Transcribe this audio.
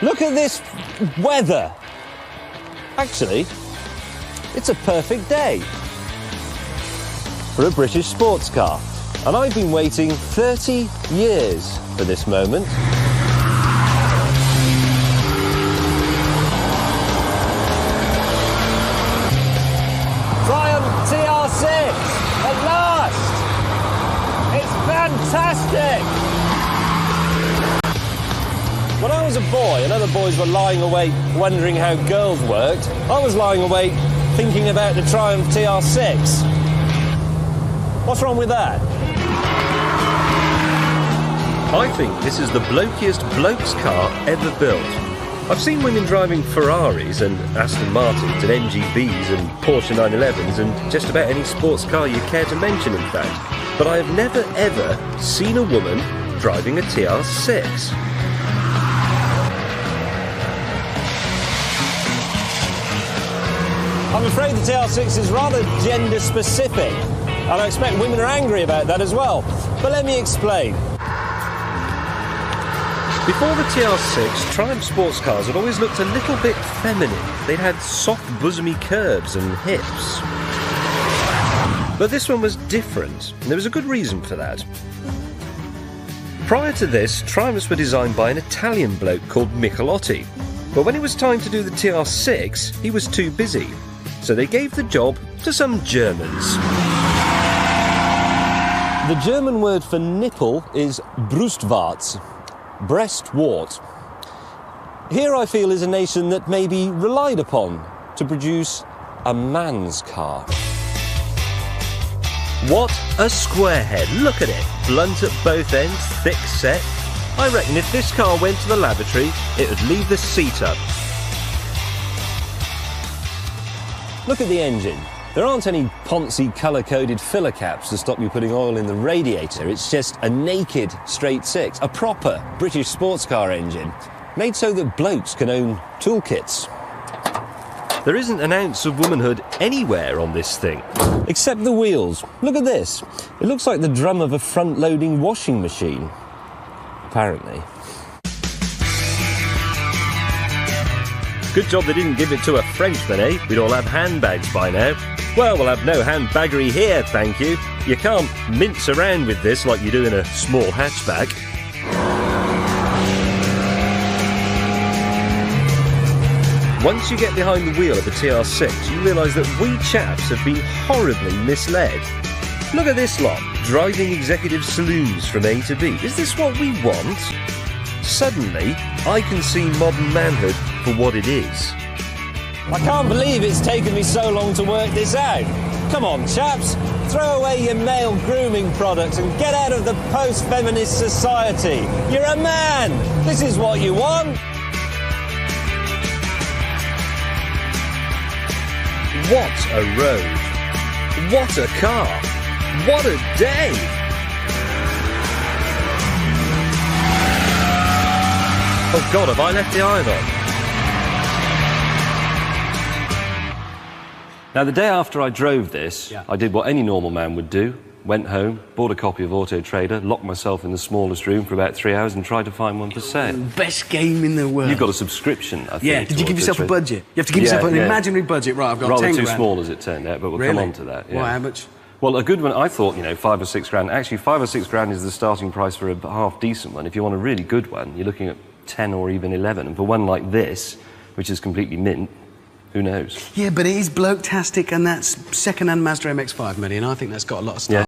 Look at this weather. Actually, it's a perfect day for a British sports car. And I've been waiting 30 years for this moment. Triumph TR6, at last! It's fantastic! When I was a boy and other boys were lying awake wondering how girls worked, I was lying awake thinking about the Triumph TR6. What's wrong with that? I think this is the blokiest bloke's car ever built. I've seen women driving Ferraris and Aston Martins and MGBs and Porsche 911s and just about any sports car you care to mention, in fact. But I have never ever seen a woman driving a TR6. I'm afraid the TR6 is rather gender specific, and I expect women are angry about that as well. But let me explain. Before the TR6, Triumph sports cars had always looked a little bit feminine. They'd had soft bosomy curves and hips. But this one was different, and there was a good reason for that. Prior to this, Triumphs were designed by an Italian bloke called Michelotti. But when it was time to do the TR6, he was too busy. So they gave the job to some Germans. The German word for nipple is Brustwarz, breast wart. Here I feel is a nation that may be relied upon to produce a man's car. What a squarehead, look at it. Blunt at both ends, thick set. I reckon if this car went to the lavatory, it would leave the seat up. Look at the engine. There aren't any poncy colour-coded filler caps to stop you putting oil in the radiator. It's just a naked straight six, a proper British sports car engine, made so that blokes can own toolkits. There isn't an ounce of womanhood anywhere on this thing. Except the wheels. Look at this. It looks like the drum of a front-loading washing machine. Apparently. Good job they didn't give it to a Frenchman, eh? We'd all have handbags by now. Well, we'll have no handbaggery here, thank you. You can't mince around with this like you do in a small hatchback. Once you get behind the wheel of the TR6, you realise that we chaps have been horribly misled. Look at this lot, driving executive saloons from A to B. Is this what we want? Suddenly, I can see modern manhood for what it is. I can't believe it's taken me so long to work this out. Come on, chaps, throw away your male grooming products and get out of the post-feminist society. You're a man. This is what you want. What a road. What a car. What a day. Oh God, have I left the iron on? Now, the day after I drove this, I did what any normal man would do. Went home, bought a copy of Auto Trader, locked myself in the smallest room for about 3 hours and tried to find one for sale. Best game in the world. You've got a subscription, I think. Yeah, did you give yourself a budget? You have to give yourself an imaginary budget. Right, I've got rather 10 too grand. small as it turned out, but we'll come on to that. Yeah. Why, how much? Well, a good one, I thought, you know, 5 or 6 grand. Actually, 5 or 6 grand is the starting price for a half-decent one. If you want a really good one, you're looking at 10 or even 11. And for one like this, which is completely mint, who knows? Yeah, but it is bloke-tastic, and that's second-hand Mazda MX-5, Matty, and I think that's got a lot of style. Yeah.